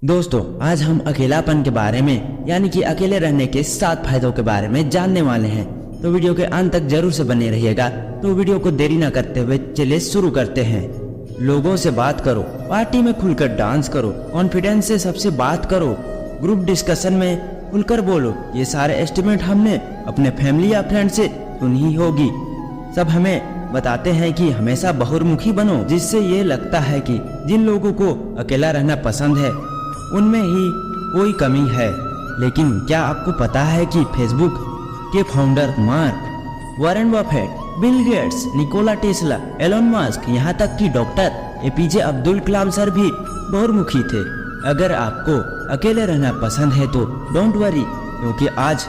दोस्तों, आज हम अकेलापन के बारे में यानी कि अकेले रहने के 7 फायदों के बारे में जानने वाले हैं। तो वीडियो के अंत तक जरूर से बने रहिएगा। तो वीडियो को देरी न करते हुए चलिए शुरू करते हैं। लोगों से बात करो, पार्टी में खुलकर डांस करो, कॉन्फिडेंस से सबसे बात करो, ग्रुप डिस्कशन में खुलकर बोलो। ये सारे एस्टिमेट हमने अपने फैमिली या फ्रेंड से सुनी होगी। सब हमें बताते हैं कि हमेशा बहुमुखी बनो, जिससे ये लगता है कि जिन लोगों को अकेला रहना पसंद है उनमें ही कोई कमी है। लेकिन क्या आपको पता है कि फेसबुक के founder Mark, Warren Buffett, Bill Gates, Nikola Tesla, Elon Musk, यहाँ तक कि doctor APJ Abdul Kalam sir भी बहुमुखी थे। अगर आपको अकेले रहना पसंद है तो डोंट वरी, क्योंकि आज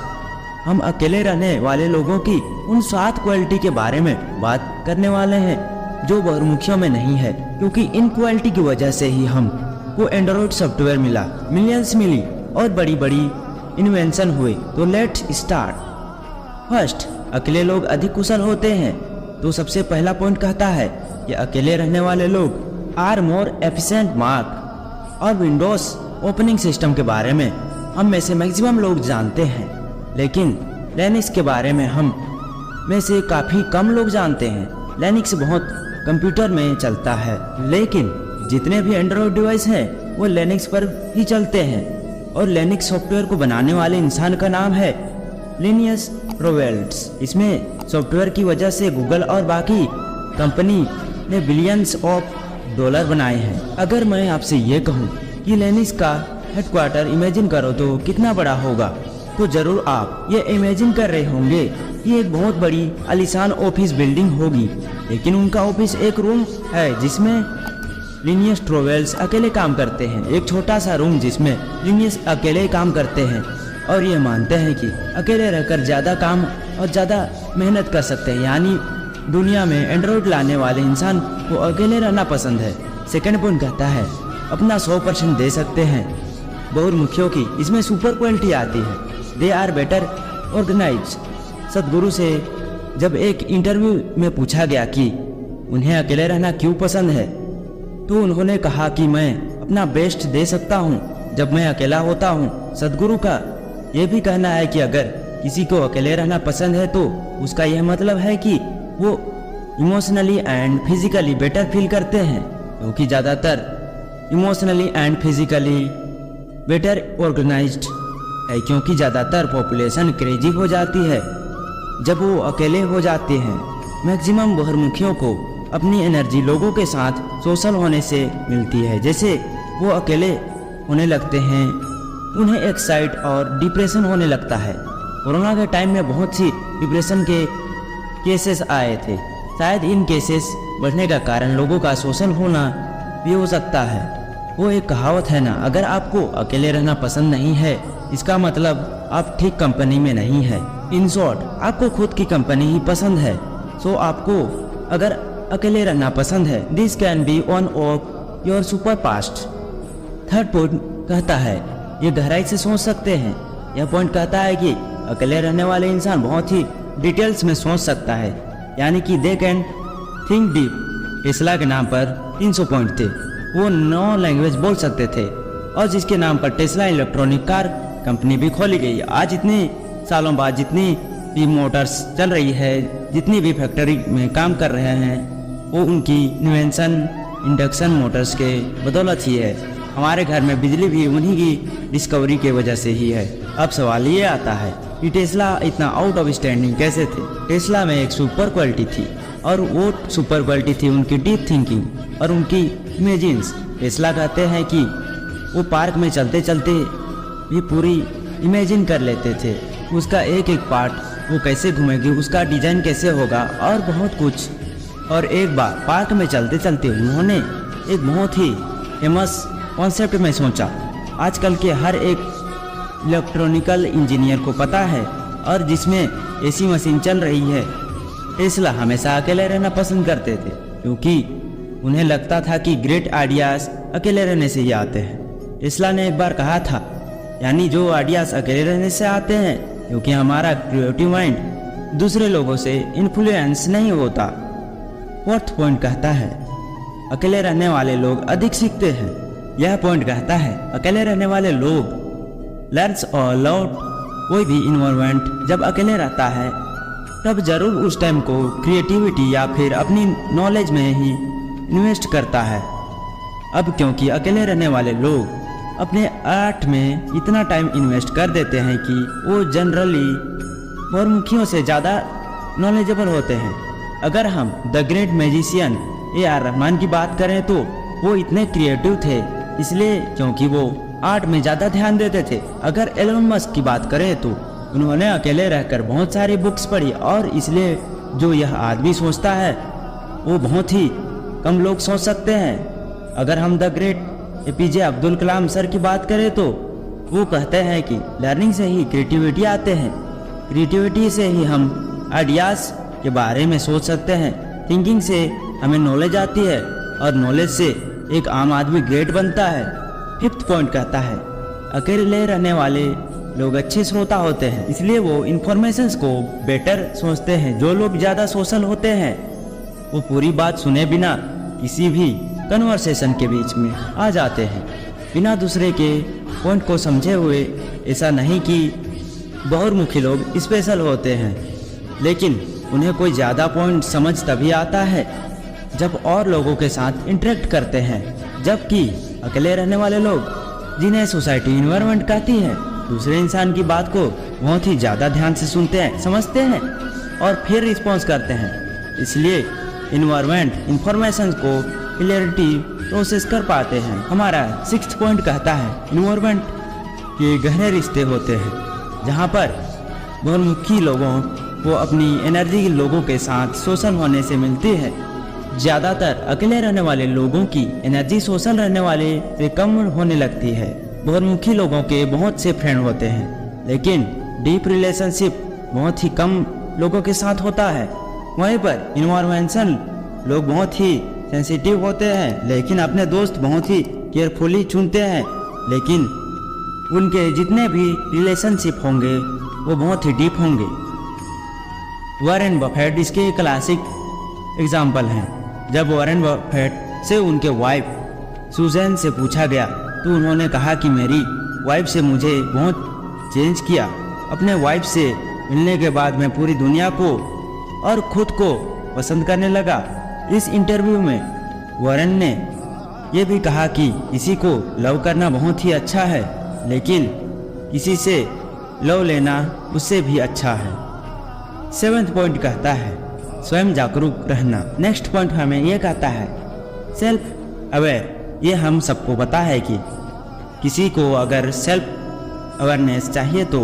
हम अकेले रहने वाले लोगों की उन 7 क्वालिटी के बारे में बात करने वाले हैं जो बहुमुखियों में नहीं है। क्योंकि इन क्वालिटी की वजह से ही हम को एंड्रॉइड सॉफ्टवेयर मिला, मिलियंस मिली और बड़ी बड़ी इन्वेंशन हुए। तो लेट्स स्टार्ट। फर्स्ट, अकेले लोग अधिक कुशल होते हैं। तो सबसे पहला पॉइंट कहता है कि अकेले रहने वाले लोग आर मोर एफिशिएंट। मार्क और विंडोज ओपनिंग सिस्टम के बारे में हम में से मैक्सिमम लोग जानते हैं, लेकिन लिनक्स के बारे में हम में से काफ़ी कम लोग जानते हैं। लिनक्स बहुत कंप्यूटर में चलता है, लेकिन जितने भी एंड्रॉइड डिवाइस हैं वो लिनक्स पर ही चलते हैं। और लिनक्स सॉफ्टवेयर को बनाने वाले इंसान का नाम है लिनियस टॉरवेल्ड्स। इसमें सॉफ्टवेयर की वजह से गूगल और बाकी कंपनी ने बिलियंस ऑफ डॉलर बनाए हैं। अगर मैं आपसे ये कहूँ कि लिनक्स का हेडक्वार्टर इमेजिन करो तो कितना बड़ा होगा, तो जरूर आप ये इमेजिन कर रहे होंगे कि एक बहुत बड़ी आलीशान ऑफिस बिल्डिंग होगी। लेकिन उनका ऑफिस एक रूम है जिसमें लिनियस टॉरवेल्ड्स अकेले काम करते हैं। एक छोटा सा रूम जिसमें लिनियस अकेले काम करते हैं और ये मानते हैं कि अकेले रहकर ज़्यादा काम और ज़्यादा मेहनत कर सकते हैं। यानी दुनिया में एंड्रॉइड लाने वाले इंसान को अकेले रहना पसंद है। सेकंड पॉइंट कहता है अपना 100% दे सकते हैं। बहुमुखियों की इसमें सुपर क्वालिटी आती है, दे आर बेटर ऑर्गेनाइज। सदगुरु से जब एक इंटरव्यू में पूछा गया कि उन्हें अकेले रहना क्यों पसंद है, तो उन्होंने कहा कि मैं अपना बेस्ट दे सकता हूँ जब मैं अकेला होता हूँ। सदगुरु का यह भी कहना है कि अगर किसी को अकेले रहना पसंद है तो उसका यह मतलब है कि वो emotionally and physically better feel करते हैं, क्योंकि ज़्यादातर emotionally and physically better organised है। क्योंकि ज़्यादातर पॉपुलेशन क्रेजी हो जाती है जब वो अकेले हो जाते हैं। मैक्सिमम बहुमुखियों को अपनी एनर्जी लोगों के साथ सोशल होने से मिलती है। जैसे वो अकेले होने लगते हैं उन्हें एक्साइट और डिप्रेशन होने लगता है। कोरोना के टाइम में बहुत सी डिप्रेशन के केसेस आए थे। शायद इन केसेस बढ़ने का कारण लोगों का सोशल होना भी हो सकता है। वो एक कहावत है ना, अगर आपको अकेले रहना पसंद नहीं है इसका मतलब आप ठीक कंपनी में नहीं है। इन शॉर्ट, आपको खुद की कंपनी ही पसंद है। सो आपको अगर अकेले रहना पसंद है, this can be one of your super past. Third point कहता है ये गहराई से सोच सकते हैं। यह पॉइंट कहता है कि अकेले रहने वाले इंसान बहुत ही डिटेल्स में सोच सकता है, यानी कि they can think deep. Tesla के नाम पर 300 पॉइंट थे। वो 9 लैंग्वेज बोल सकते थे और जिसके नाम पर टेस्ला इलेक्ट्रॉनिक कार कंपनी भी खोली गई। आज इतने सालों बाद जितनी भी मोटर्स चल रही है, जितनी भी फैक्ट्री में काम कर रहे हैं, वो उनकी इन्वेंशन इंडक्शन मोटर्स के बदौलत ही है। हमारे घर में बिजली भी उन्हीं की डिस्कवरी के वजह से ही है। अब सवाल ये आता है कि टेस्ला इतना आउट ऑफ स्टैंडिंग कैसे थे। टेस्ला में एक सुपर क्वालिटी थी और वो सुपर क्वालिटी थी उनकी डीप थिंकिंग और उनकी इमेजिन्स। टेस्ला कहते हैं कि वो पार्क में चलते चलते भी पूरी इमेजिन कर लेते थे, उसका एक एक पार्ट वो कैसे घूमेगी, उसका डिजाइन कैसे होगा और बहुत कुछ। और एक बार पार्क में चलते चलते उन्होंने एक बहुत ही फेमस कॉन्सेप्ट में सोचा। आजकल के हर एक इलेक्ट्रॉनिकल इंजीनियर को पता है और जिसमें एसी मशीन चल रही है। टेस्ला हमेशा अकेले रहना पसंद करते थे क्योंकि उन्हें लगता था कि ग्रेट आइडियाज अकेले रहने से ही आते हैं। टेस्ला ने एक बार कहा था, यानी जो आइडियाज अकेले रहने से आते हैं, क्योंकि हमारा क्रिएटिव माइंड दूसरे लोगों से इन्फ्लुएंस नहीं होता। फोर्थ पॉइंट कहता है अकेले रहने वाले लोग अधिक सीखते हैं। यह पॉइंट कहता है अकेले रहने वाले लोग लर्न्स और लॉट कोई भी इन्वायरमेंट जब अकेले रहता है तब जरूर उस टाइम को क्रिएटिविटी या फिर अपनी नॉलेज में ही इन्वेस्ट करता है। अब क्योंकि अकेले रहने वाले लोग अपने आर्ट में इतना टाइम इन्वेस्ट कर देते हैं कि वो जनरली बहुमुखियों से ज़्यादा नॉलेजेबल होते हैं। अगर हम the great magician AR Rahman की बात करें तो वो इतने क्रिएटिव थे इसलिए क्योंकि वो आर्ट में ज़्यादा ध्यान देते थे। अगर एलन मस्क की बात करें तो उन्होंने अकेले रहकर बहुत सारी बुक्स पढ़ी और इसलिए जो यह आदमी सोचता है वो बहुत ही कम लोग सोच सकते हैं। अगर हम the great APJ Abdul Kalam sir की बात करें तो वो कहते हैं कि लर्निंग से ही क्रिएटिविटी आते हैं, क्रिएटिविटी से ही हम आइडियाज़ के बारे में सोच सकते हैं, थिंकिंग से हमें नॉलेज आती है और नॉलेज से एक आम आदमी ग्रेट बनता है। 5th पॉइंट कहता है अकेले रहने वाले लोग अच्छे श्रोता होते हैं इसलिए वो इन्फॉर्मेशंस को बेटर सोचते हैं। जो लोग ज़्यादा सोशल होते हैं वो पूरी बात सुने बिना किसी भी कन्वर्सेशन के बीच में आ जाते हैं बिना दूसरे के पॉइंट को समझे हुए। ऐसा नहीं कि बहुमुखी लोग स्पेशल होते हैं लेकिन उन्हें कोई ज़्यादा पॉइंट समझ तभी आता है जब और लोगों के साथ इंटरेक्ट करते हैं। जबकि अकेले रहने वाले लोग जिन्हें सोसाइटी इन्वायरमेंट कहती है दूसरे इंसान की बात को बहुत ही ज़्यादा ध्यान से सुनते हैं, समझते हैं और फिर रिस्पॉन्स करते हैं। इसलिए इन्वायरमेंट इंफॉर्मेशन को क्लियरिटी प्रोसेस कर पाते हैं। हमारा 6th पॉइंट कहता है इन्वायरमेंट के गहरे रिश्ते होते हैं जहाँ पर बहुमुखी लोगों को अपनी एनर्जी लोगों के साथ सोशल होने से मिलती है। ज़्यादातर अकेले रहने वाले लोगों की एनर्जी सोशल रहने वाले से कम होने लगती है। बहुमुखी लोगों के बहुत से फ्रेंड होते हैं लेकिन डीप रिलेशनशिप बहुत ही कम लोगों के साथ होता है। वहीं पर इन्वायरमेंटल लोग बहुत ही सेंसिटिव होते हैं लेकिन अपने दोस्त बहुत ही केयरफुली चुनते हैं, लेकिन उनके जितने भी रिलेशनशिप होंगे वो बहुत ही डीप होंगे। वॉरेन बफेट इसके क्लासिक एग्जाम्पल हैं। जब वॉरेन बफेट से उनके वाइफ सुजैन से पूछा गया तो उन्होंने कहा कि मेरी वाइफ से मुझे बहुत चेंज किया। अपने वाइफ से मिलने के बाद मैं पूरी दुनिया को और खुद को पसंद करने लगा। इस इंटरव्यू में वॉरेन ने यह भी कहा कि किसी को लव करना बहुत ही अच्छा है लेकिन किसी से लव लेना उससे भी अच्छा है। 7th पॉइंट कहता है स्वयं जागरूक रहना। नेक्स्ट पॉइंट हमें यह कहता है सेल्फ अवेयर। ये हम सबको पता है कि किसी को अगर सेल्फ अवेयरनेस चाहिए तो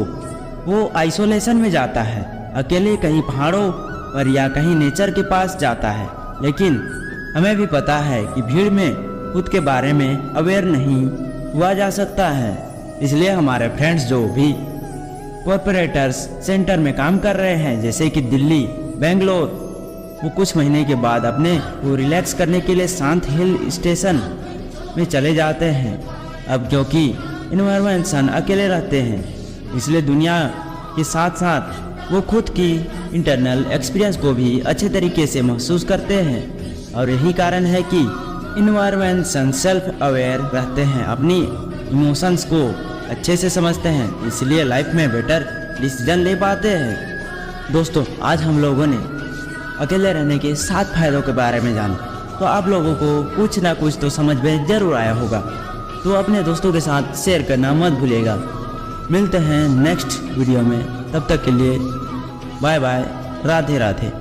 वो आइसोलेशन में जाता है, अकेले कहीं पहाड़ों पर या कहीं नेचर के पास जाता है। लेकिन हमें भी पता है कि भीड़ में खुद के बारे में अवेयर नहीं हुआ जा सकता है। इसलिए हमारे फ्रेंड्स जो भी कॉर्पोरेटर्स सेंटर में काम कर रहे हैं जैसे कि दिल्ली, बेंगलोर, वो कुछ महीने के बाद अपने को रिलैक्स करने के लिए शांत हिल स्टेशन में चले जाते हैं। अब क्योंकि इन्वायरमेंटसन अकेले रहते हैं इसलिए दुनिया के साथ साथ वो खुद की इंटरनल एक्सपीरियंस को भी अच्छे तरीके से महसूस करते हैं। और यही कारण है कि इन्वायरमेंटसन सेल्फ अवेयर रहते हैं, अपनी इमोशंस को अच्छे से समझते हैं, इसलिए लाइफ में बेटर डिसीजन ले पाते हैं। दोस्तों, आज हम लोगों ने अकेले रहने के 7 फायदों के बारे में जाना, तो आप लोगों को कुछ ना कुछ तो समझ में जरूर आया होगा। तो अपने दोस्तों के साथ शेयर करना मत भूलिएगा। मिलते हैं नेक्स्ट वीडियो में, तब तक के लिए बाय बाय, राधे राधे।